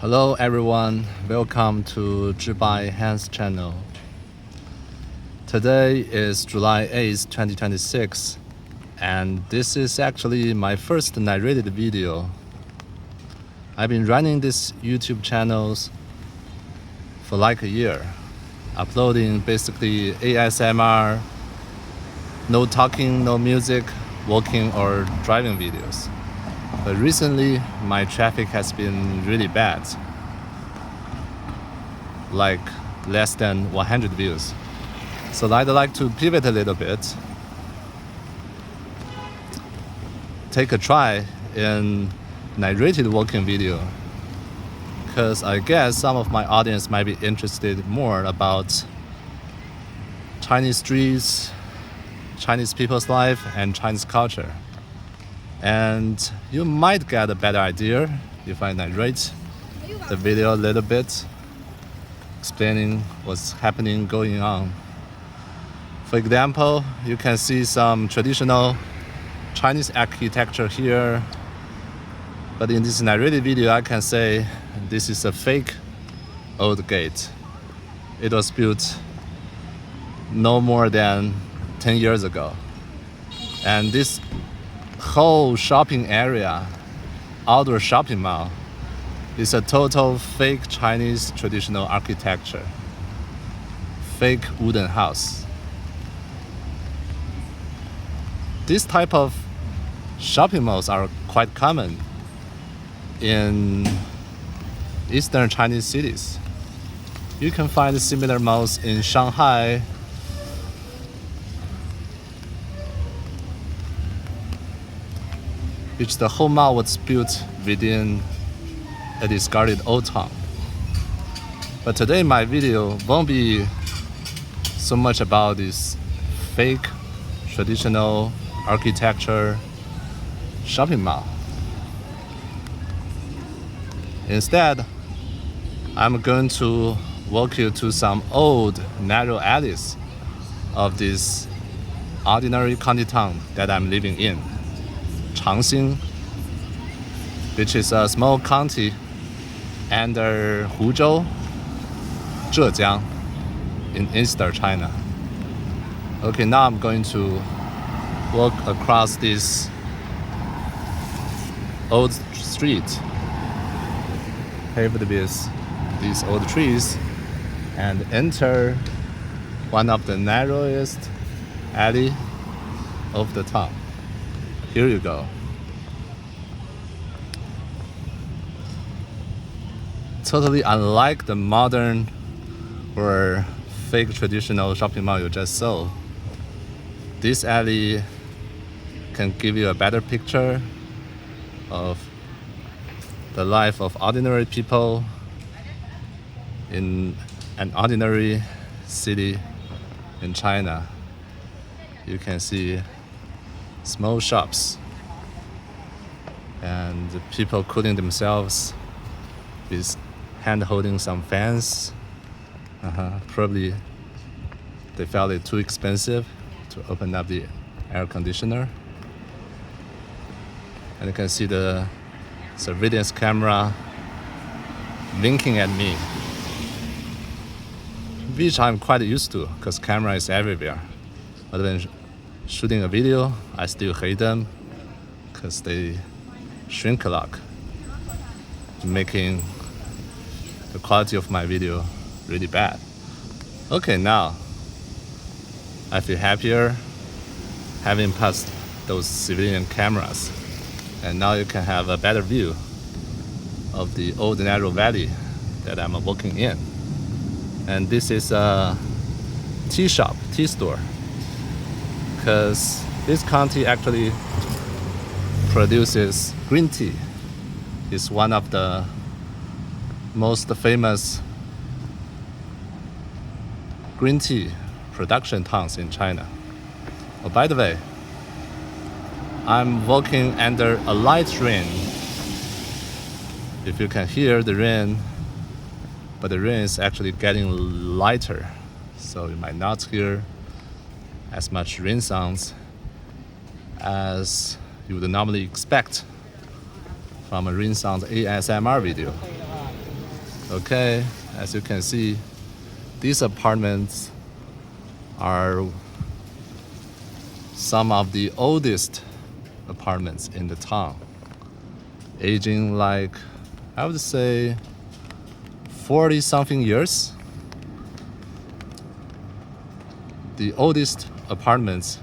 Hello everyone, welcome to Zhibai Hans channel. Today is July 8th, 2026, and this is actually my first narrated video. I've been running this YouTube channels for like a year, uploading basically ASMR, no talking, no music, walking or driving videos. But recently, my traffic has been really bad, like less than 100 views. So I'd like to pivot a little bit, take a try in narrated walking video, because I guess some of my audience might be interested more about Chinese streets, Chinese people's life, and Chinese culture. And you might get a better idea if I narrate the video a little bit, explaining what's happening, going on. For example, you can see some traditional Chinese architecture here, but in this narrated video I can say this is a fake old gate. It was built no more than 10 years ago. And this whole shopping area, outdoor shopping mall, is a total fake Chinese traditional architecture, fake wooden house. This type of shopping malls are quite common in eastern Chinese cities. You can find similar malls in Shanghai, which the whole mall was built within a discarded old town. But today my video won't be so much about this fake traditional architecture shopping mall. Instead, I'm going to walk you to some old narrow alleys of this ordinary county town that I'm living in, Changxing, which is a small county under Huzhou, Zhejiang, in eastern China. Okay, now I'm going to walk across this old street, paved with these old trees, and enter one of the narrowest alley of the town. Here you go. Totally unlike the modern or fake traditional shopping mall you just saw, this alley can give you a better picture of the life of ordinary people in an ordinary city in China. You can see small shops and people cooling themselves with hand holding some fans. Probably they felt it too expensive to open up the air conditioner. And you can see the surveillance camera winking at me, which I'm quite used to because camera is everywhere. But when shooting a video, I still hate them because they shrink a lot, making the quality of my video really bad. Okay, now I feel happier having passed those civilian cameras, and now you can have a better view of the old narrow valley that I'm walking in. And this is a tea shop, tea store, because this county actually produces green tea. It's one of the most famous green tea production towns in China. Oh, by the way, I'm walking under a light rain. If you can hear the rain, but the rain is actually getting lighter, so you might not hear as much rain sounds as you would normally expect from a rain sound ASMR video. Okay, as you can see, these apartments are some of the oldest apartments in the town, aging like, I would say, 40 something years. The oldest apartments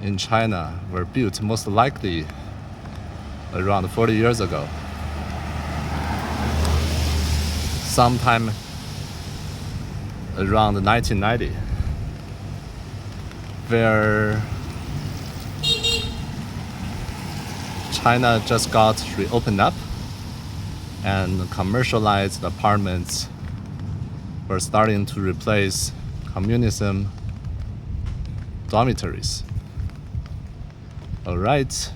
in China were built most likely around 40 years ago. Sometime around 1990, where China just got reopened up and commercialized apartments were starting to replace communism dormitories. Alright,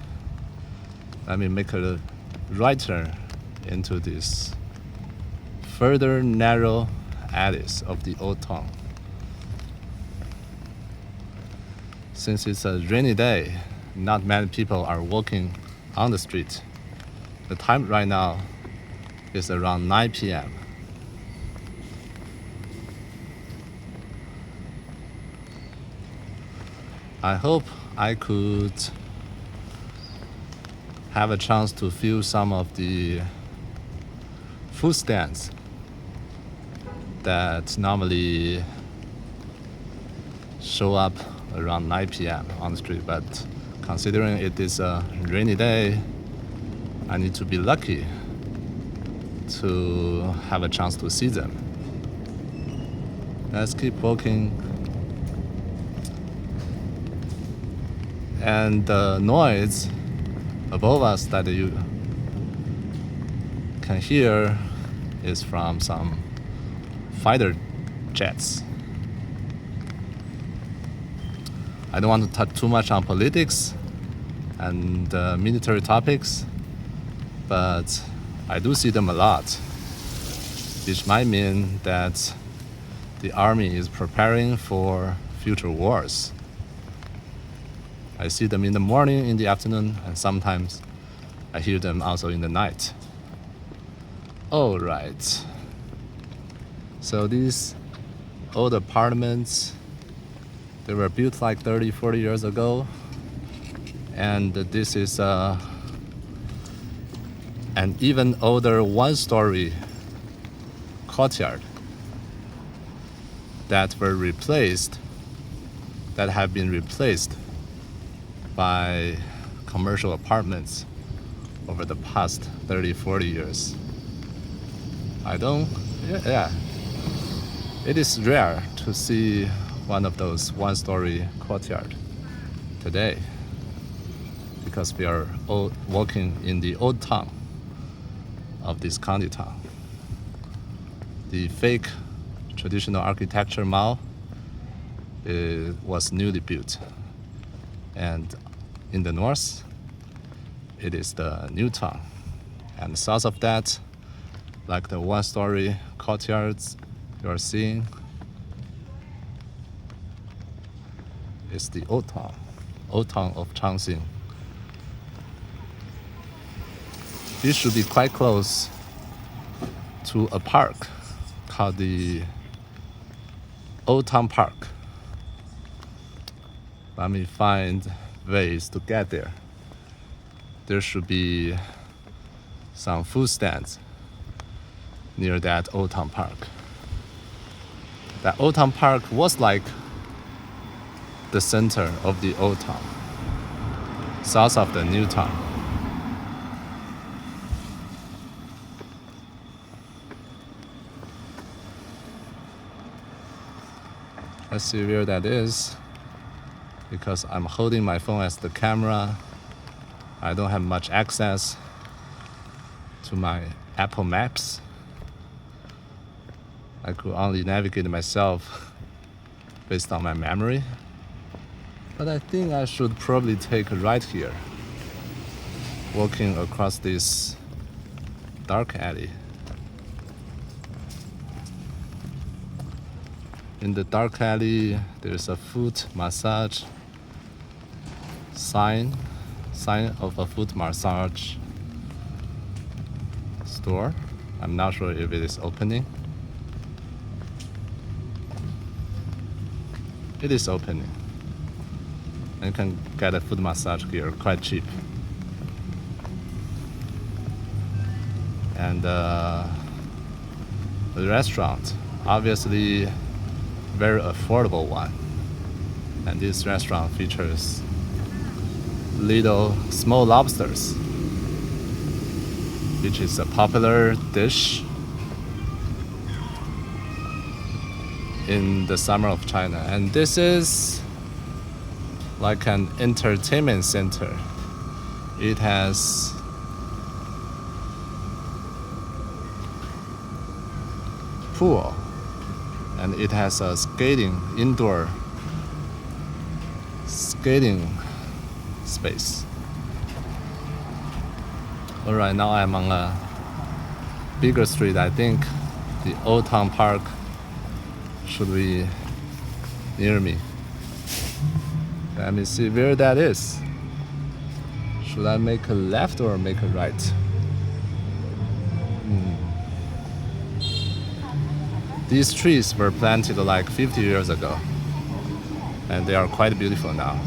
let me make a right turn into this further narrow alleys of the old town. Since it's a rainy day, not many people are walking on the street. The time right now is around 9 p.m. I hope I could have a chance to feel some of the food stands that normally show up around 9 p.m. on the street, but considering it is a rainy day, I need to be lucky to have a chance to see them. Let's keep walking. And the noise above us that you can hear is from some fighter jets. I don't want to touch too much on politics and military topics, but I do see them a lot, which might mean that the army is preparing for future wars. I see them in the morning, in the afternoon, and sometimes I hear them also in the night. All right. So these old apartments, they were built like 30, 40 years ago. And this is an even older one-story courtyard that have been replaced by commercial apartments over the past 30, 40 years. It is rare to see one of those one-story courtyard today because we are walking in the old town of this county town. The fake traditional architecture mall was newly built, and in the north it is the new town, and south of that, like the one-story courtyards you are seeing, is the old town of Changxing. This should be quite close to a park called the Old Town Park. Let me find ways to get there. There should be some food stands near that Old Town Park. That Old Town Park was like the center of the old town, south of the new town. Let's see where that is. Because I'm holding my phone as the camera, I don't have much access to my Apple Maps. I could only navigate myself based on my memory. But I think I should probably take a right here, walking across this dark alley. In the dark alley, there's a foot massage sign of a foot massage store, I'm not sure if it is opening. It is opening. And you can get a foot massage here, quite cheap. And the restaurant, obviously very affordable one. And this restaurant features little small lobsters, which is a popular dish in the summer of China. And this is like an entertainment center. It has pool, and it has a indoor skating space. Alright, now I'm on a bigger street. I think the Old Town Park should be near me. Let me see where that is. Should I make a left or make a right? These trees were planted like 50 years ago, and they are quite beautiful now.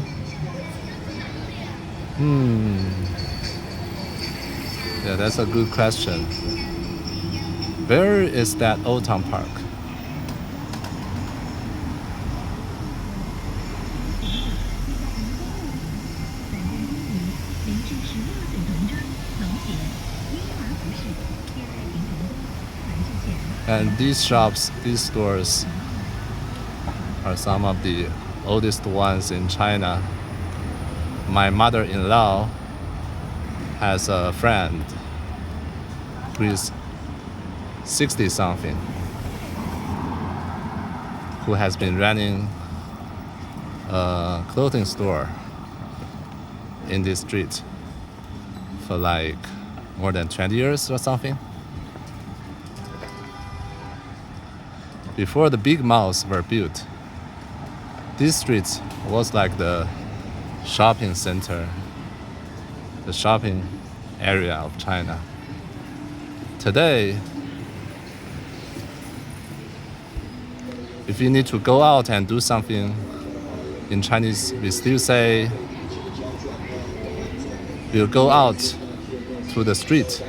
Yeah, that's a good question. Where is that Old Town Park? And these shops, these stores, are some of the oldest ones in China. My mother-in-law has a friend who is 60-something, who has been running a clothing store in this street for like more than 20 years or something. Before the big malls were built, this street was like the shopping center, the shopping area of China. Today, if you need to go out and do something, in Chinese we still say we'll go out to the street,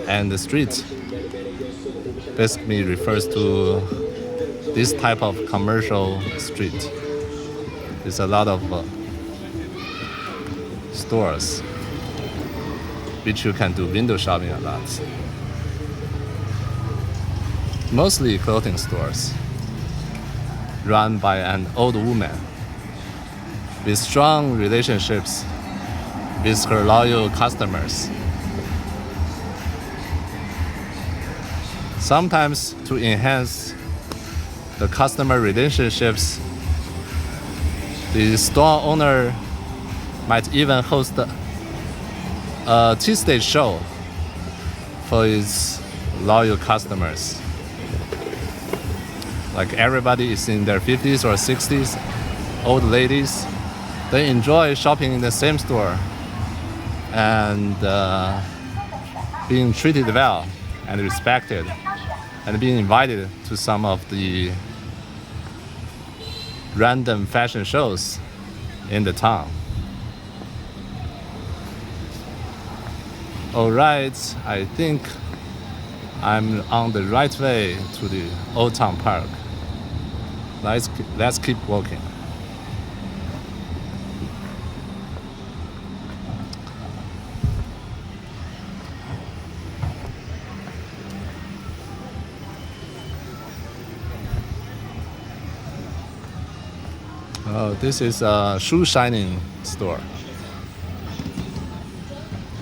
and the street basically refers to this type of commercial street. There's a lot of stores which you can do window shopping a lot. Mostly clothing stores run by an old woman with strong relationships with her loyal customers. Sometimes to enhance the customer relationships, the store owner might even host a tea stage show for his loyal customers. Like everybody is in their 50s or 60s, old ladies, they enjoy shopping in the same store and being treated well and respected, and being invited to some of the random fashion shows in the town. Alright, I think I'm on the right way to the Old Town Park. Let's keep walking. Oh, this is a shoe shining store.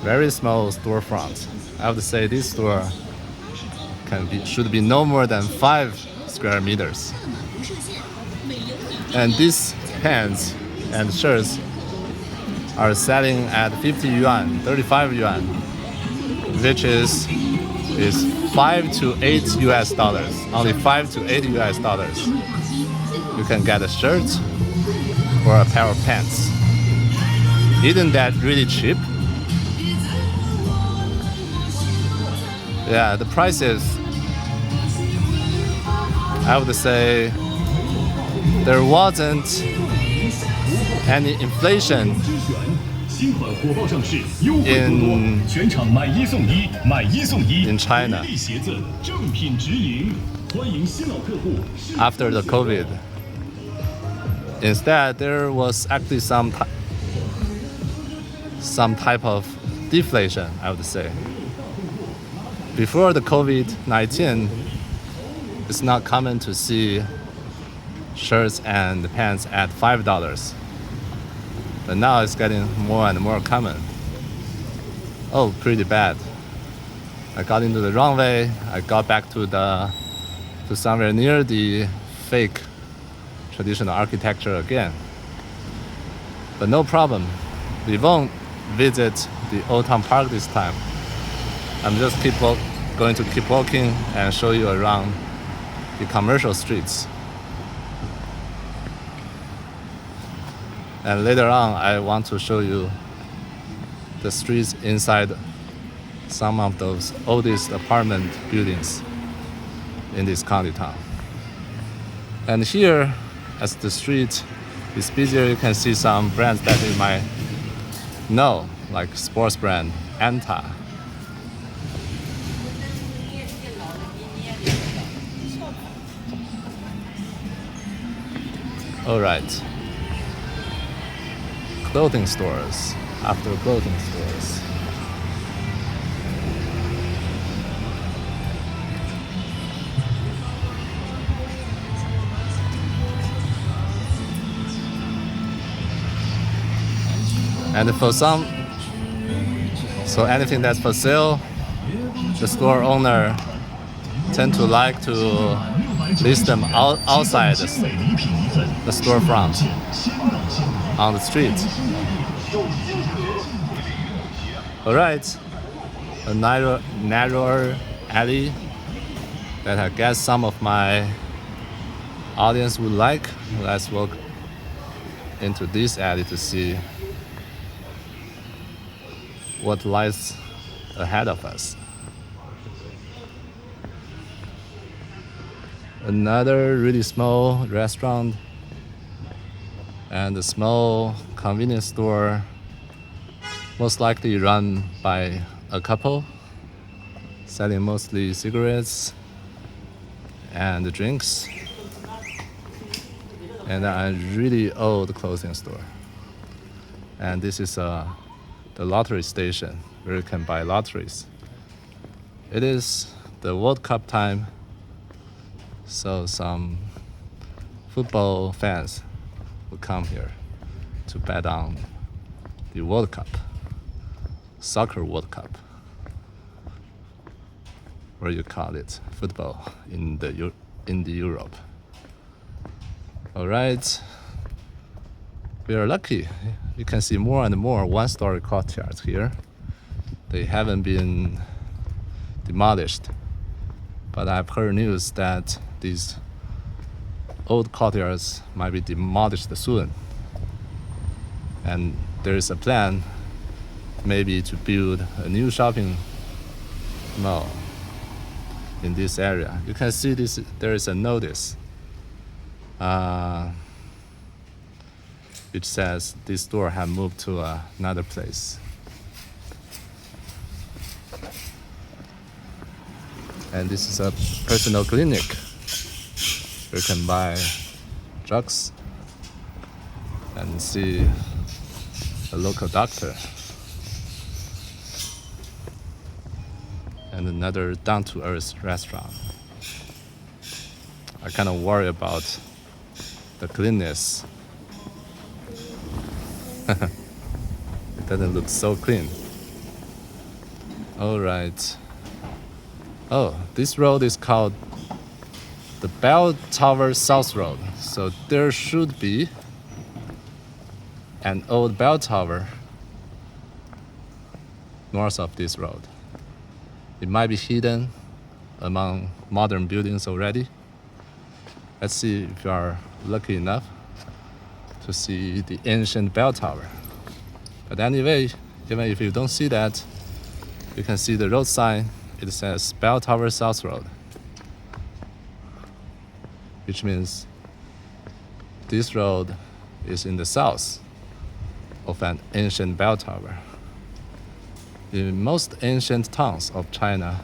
Very small storefront. I have to say this store should be no more than 5 square meters. And these pants and shirts are selling at 50 yuan, 35 yuan, which is 5 to 8 US dollars. Only 5 to 8 US dollars. You can get a shirt or a pair of pants. Isn't that really cheap? Yeah, the prices, I would say there wasn't any inflation in China after the COVID. Instead, there was actually some type of deflation, I would say. Before the COVID-19, it's not common to see shirts and pants at $5. But now it's getting more and more common. Oh, pretty bad. I got into the wrong way. I got back to somewhere near the fake traditional architecture again. But no problem. We won't visit the Old Town Park this time. I'm just going to keep walking and show you around the commercial streets. And later on, I want to show you the streets inside some of those oldest apartment buildings in this county town. And here, as the street is busier, you can see some brands that you might know, like sports brand Anta. All right. Clothing stores after clothing stores. And for some, so anything that's for sale, the store owner tend to like to list them outside the storefront on the street. All right, a narrower alley that I guess some of my audience would like. Let's walk into this alley to see what lies ahead of us. Another really small restaurant and a small convenience store, most likely run by a couple, selling mostly cigarettes and drinks. And a really old clothing store. And this is the lottery station where you can buy lotteries. It is the World Cup time, so some football fans will come here to bet on the World Cup, soccer World Cup, or you call it football in the Europe. All right, we are lucky. You can see more and more one-story courtyards here. They haven't been demolished, but I've heard news that these old courtyards might be demolished soon. And there is a plan maybe to build a new shopping mall in this area. You can see this. There is a notice which says this store has moved to another place. And this is a personal clinic where you can buy drugs and see a local doctor. And another down-to-earth restaurant. I kind of worry about the cleanness. It doesn't look so clean. All right. Oh, this road is called the Bell Tower South Road. So there should be an old bell tower north of this road. It might be hidden among modern buildings already. Let's see if you are lucky enough to see the ancient bell tower. But anyway, even if you don't see that, you can see the road sign it says Bell Tower South Road, which means this road is in the south of an ancient bell tower. In most ancient towns of China,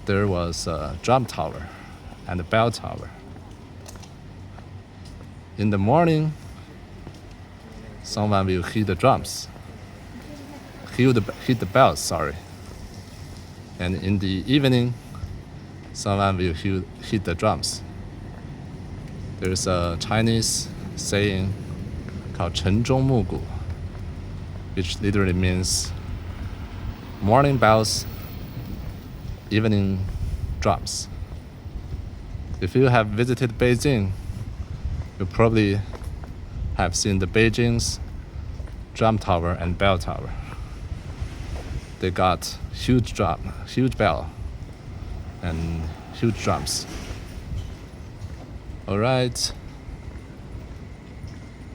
there was a drum tower and a bell tower. In the morning, someone will hit the drums, hit the bells, sorry. And in the evening, someone will hit the drums. There's a Chinese saying called 晨钟暮鼓, which literally means morning bells, evening drums. If you have visited Beijing, you probably have seen the Beijing's drum tower and bell tower. They got huge bell, and huge drums. All right.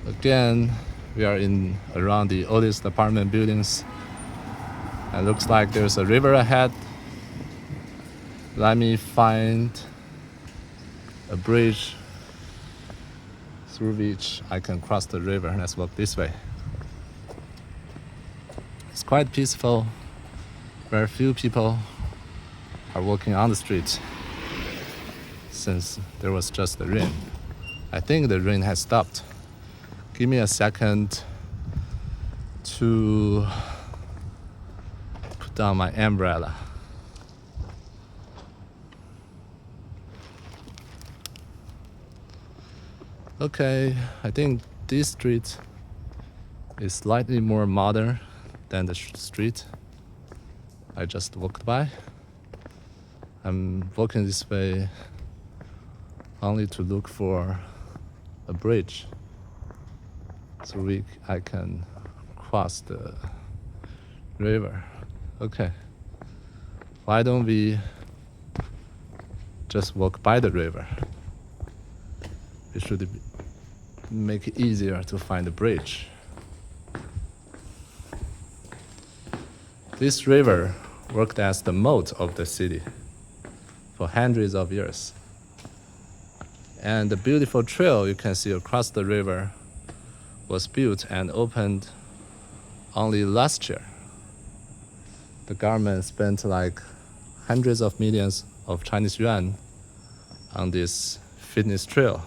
Again, we are in around the oldest apartment buildings. It looks like there's a river ahead. Let me find a bridge through which I can cross the river. Let's walk this way. It's quite peaceful. Very few people are walking on the street since there was just the rain. I think the rain has stopped. Give me a second to put down my umbrella. Okay, I think this street is slightly more modern than the street I just walked by. I'm walking this way only to look for a bridge so I can cross the river. Okay, why don't we just walk by the river? It should make it easier to find the bridge. This river worked as the moat of the city for hundreds of years. And the beautiful trail you can see across the river was built and opened only last year. The government spent like hundreds of millions of Chinese yuan on this fitness trail,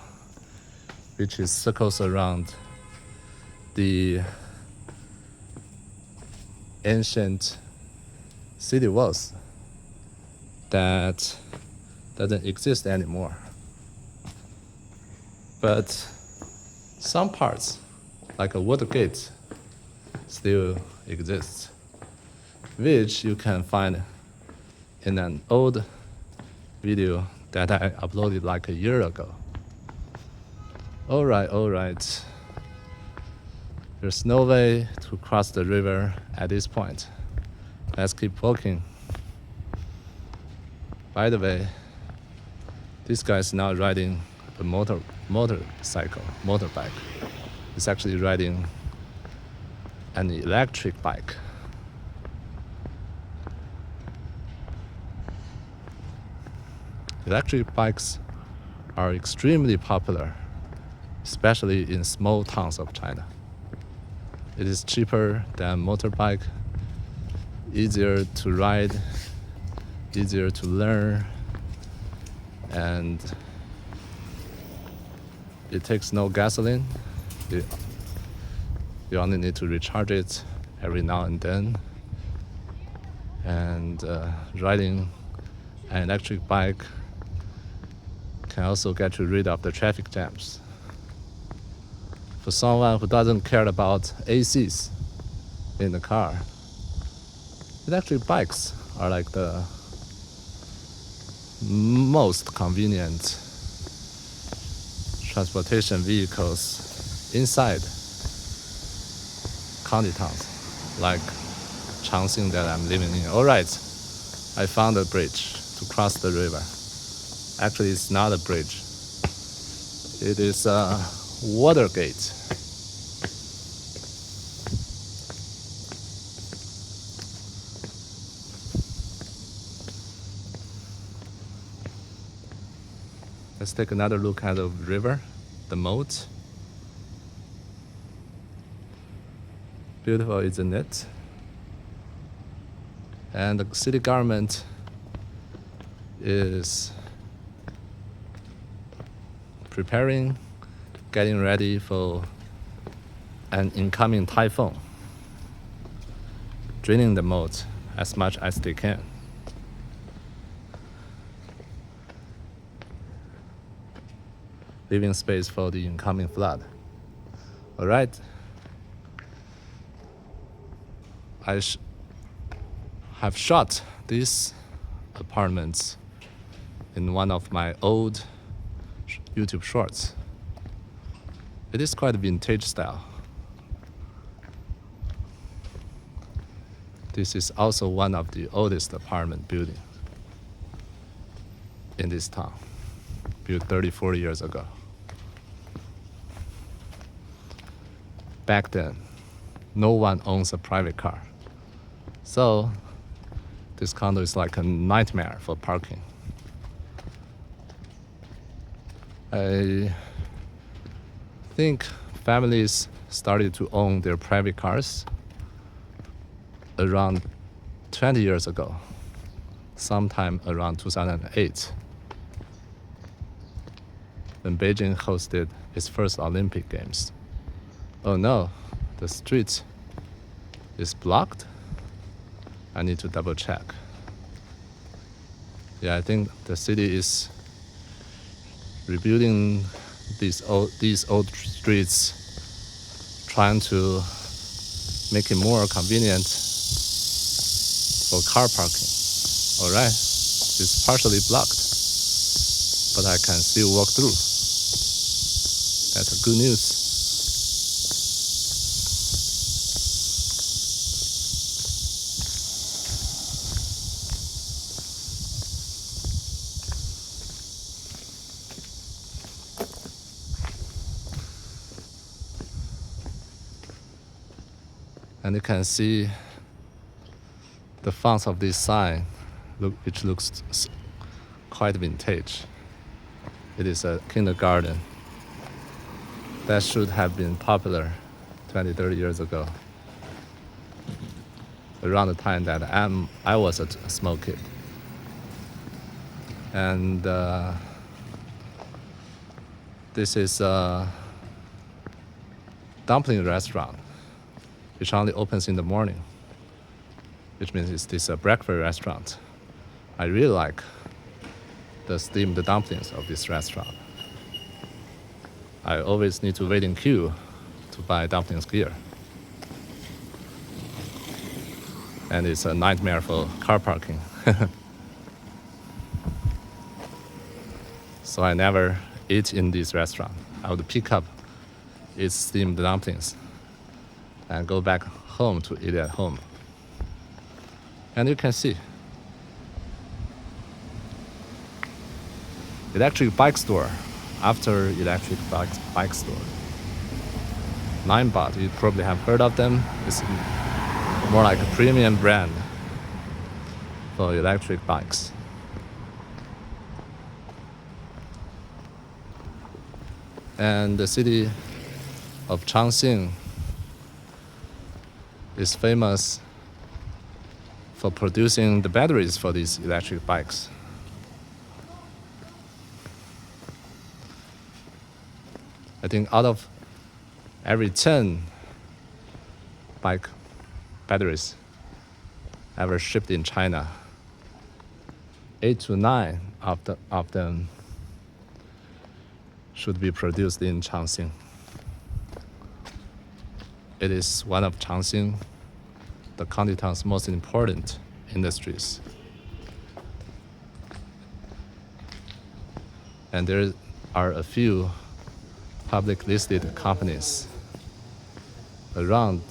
which is circles around the ancient city walls that doesn't exist anymore. But some parts, like a water gate, still exists, which you can find in an old video that I uploaded like a year ago. All right. There's no way to cross the river at this point. Let's keep walking. By the way, this guy is not riding a motorbike. He's actually riding an electric bike. Electric bikes are extremely popular, especially in small towns of China. It is cheaper than motorbike, easier to ride, easier to learn, and it takes no gasoline. You only need to recharge it every now and then. And riding an electric bike can also get you rid of the traffic jams. For someone who doesn't care about ACs in the car, electric bikes are like the most convenient transportation vehicles inside county towns like Changxing that I'm living in. All right, I found a bridge to cross the river. Actually, it's not a bridge. It is a water gate. Let's take another look at the river, the moat. Beautiful, isn't it? And the city government is preparing, getting ready for an incoming typhoon, draining the moat as much as they can. Leaving space for the incoming flood. All right. I have shot these apartments in one of my old YouTube shorts. It is quite vintage style. This is also one of the oldest apartment buildings in this town, built 30-40 years ago. Back then, no one owns a private car. So this condo is like a nightmare for parking. I think families started to own their private cars around 20 years ago, sometime around 2008, when Beijing hosted its first Olympic Games. Oh no, the street is blocked. I need to double check. Yeah, I think the city is rebuilding these old streets, trying to make it more convenient for car parking. All right, it's partially blocked, but I can still walk through. That's a good news. And you can see the fonts of this sign, which looks quite vintage. It is a kindergarten that should have been popular 20, 30 years ago, around the time that I was a small kid. And this is a dumpling restaurant, which only opens in the morning, which means this is a breakfast restaurant. I really like the steamed dumplings of this restaurant. I always need to wait in queue to buy dumplings here. And it's a nightmare for car parking. So I never eat in this restaurant. I would pick up its steamed dumplings and go back home to eat at home. And you can see electric bike store after electric bike store. 9baht, you probably have heard of them. It's more like a premium brand for electric bikes. And the city of Changxing is famous for producing the batteries for these electric bikes. I think out of every 10 bike batteries ever shipped in China, 8 to 9 of them should be produced in Changxing. It is one of Changxing, the county town's most important industries. And there are a few public listed companies around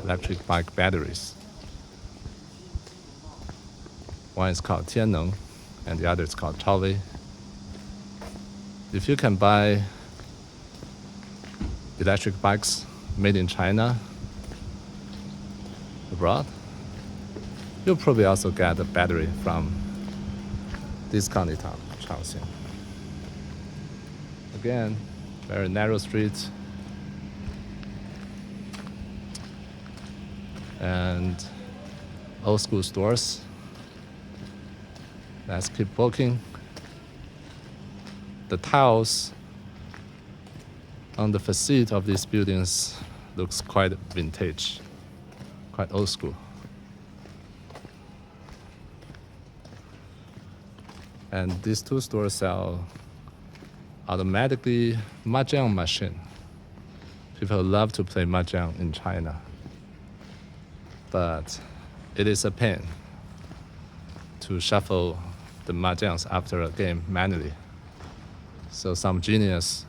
electric bike batteries. One is called Tianneng, and the other is called Chaowei. If you can buy electric bikes made in China abroad, you'll probably also get a battery from this county town, Changxing. Again, very narrow streets. And old school stores. Let's keep walking. The tiles on the facade of these buildings looks quite vintage, quite old school. And these two stores sell automatically mahjong machine. People love to play mahjong in China, but it is a pain to shuffle the mahjongs after a game manually. So some genius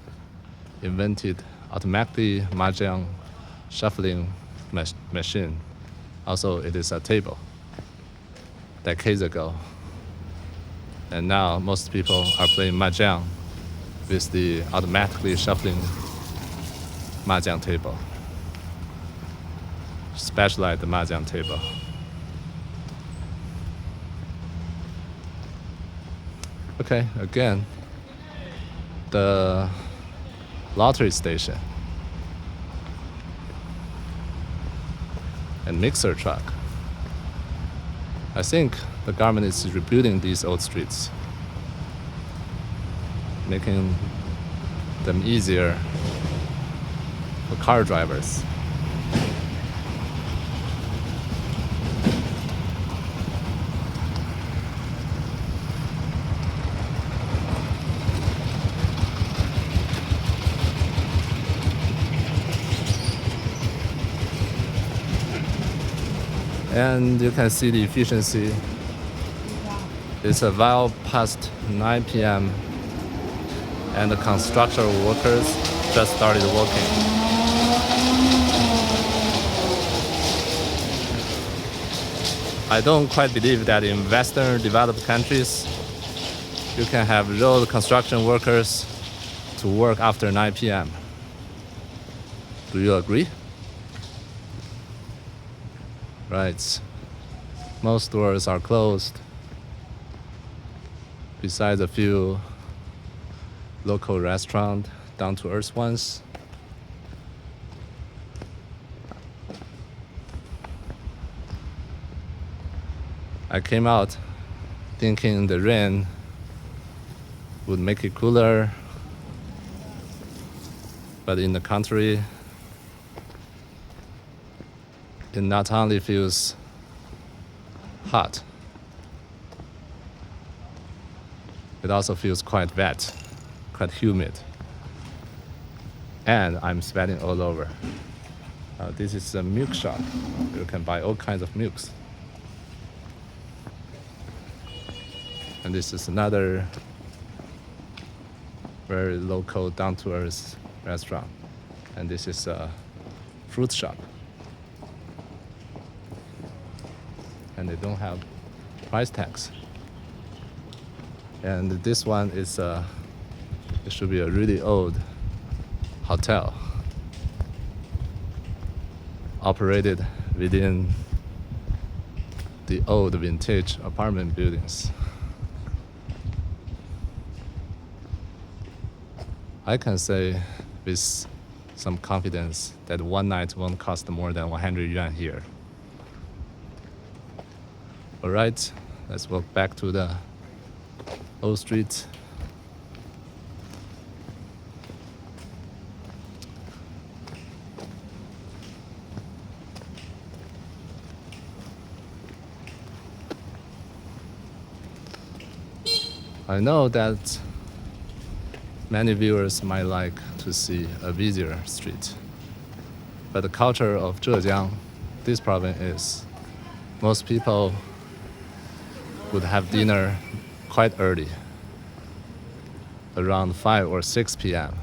invented automatically mahjong shuffling machine. Also, it is a table decades ago. And now most people are playing mahjong with the automatically shuffling mahjong table, specialized mahjong table. Okay, again, the lottery station and mixer truck. I think the government is rebuilding these old streets, making them easier for car drivers. And you can see the efficiency. It's a while past 9 p.m. and the construction workers just started working. I don't quite believe that in Western developed countries, you can have road construction workers to work after 9 p.m. Do you agree? Right. Most stores are closed, besides a few local restaurants, down-to-earth ones. I came out thinking the rain would make it cooler, but in the country, it not only feels hot, it also feels quite wet, quite humid. And I'm sweating all over. This is a milk shop. You can buy all kinds of milks. And this is another very local, down-to-earth restaurant. And this is a fruit shop. And they don't have price tags. And this one is it should be a really old hotel operated within the old vintage apartment buildings. I can say with some confidence that one night won't cost more than 100 yuan here. All right, let's walk back to the old street. I know that many viewers might like to see a busier street, but the culture of Zhejiang, this province is, most people would have dinner quite early, around 5 or 6 p.m.,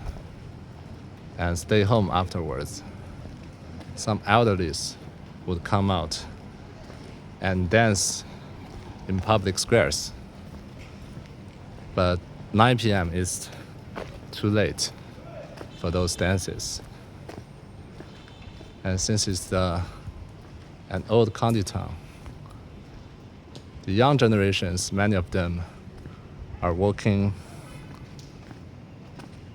and stay home afterwards. Some elderlies would come out and dance in public squares, but 9 p.m. is too late for those dances. And since it's an old county town, the young generations, many of them are working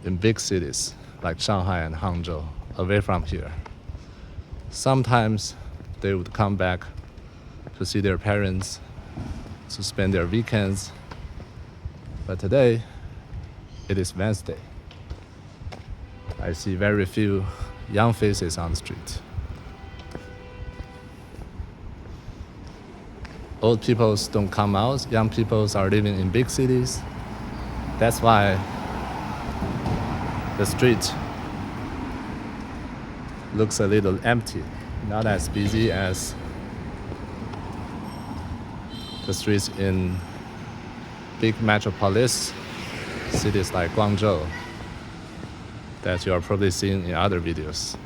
in big cities like Shanghai and Hangzhou, away from here. Sometimes they would come back to see their parents, to spend their weekends. But today, it is Wednesday. I see very few young faces on the street. Old people don't come out, young people are living in big cities. That's why the street looks a little empty, not as busy as the streets in big metropolis cities like Guangzhou that you are probably seeing in other videos.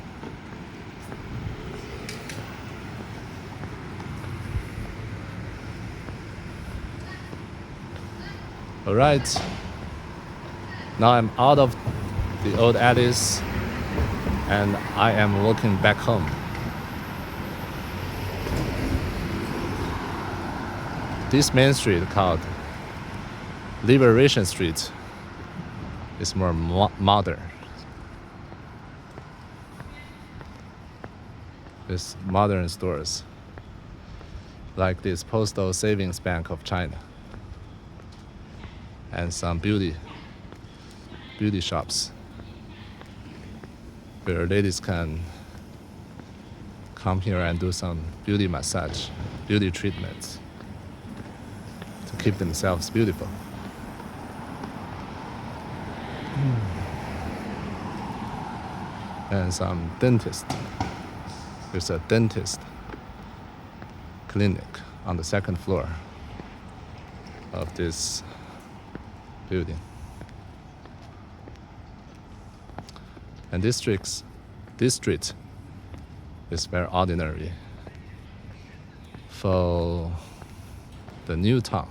All right, now I'm out of the old alleys and I am walking back home. This main street called Narration Street is more modern. It's modern stores like this Postal Savings Bank of China and some beauty shops where ladies can come here and do some beauty massage, beauty treatments to keep themselves beautiful. And some dentist. There's a dentist clinic on the second floor of this building. And this street is very ordinary for the new town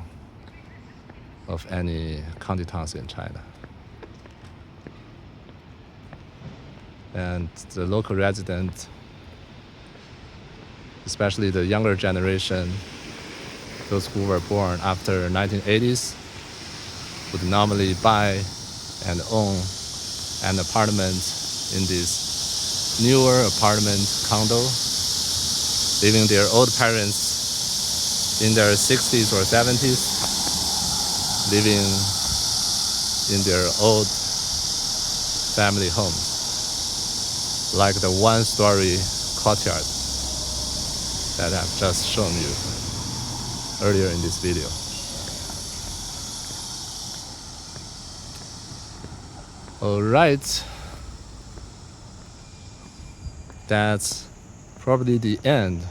of any county towns in China. And the local resident, especially the younger generation, those who were born after 1980s, would normally buy and own an apartment in this newer apartment condo, leaving their old parents in their 60s or 70s, living in their old family homes, like the one-story courtyard that I've just shown you earlier in this video. All right, that's probably the end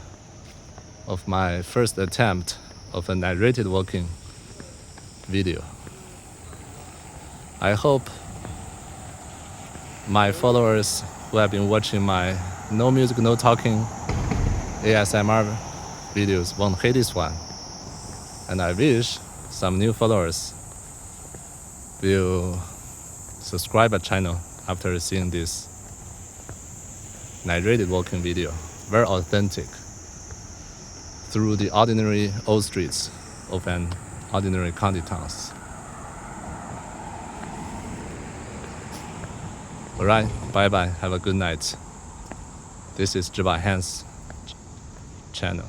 of my first attempt of a narrated walking video. I hope my followers who have been watching my no music, no talking ASMR videos won't hate this one. And I wish some new followers will subscribe our channel after seeing this narrated walking video, very authentic, through the ordinary old streets of an ordinary county towns. Alright, bye bye, have a good night. This is Zhiba Han's channel.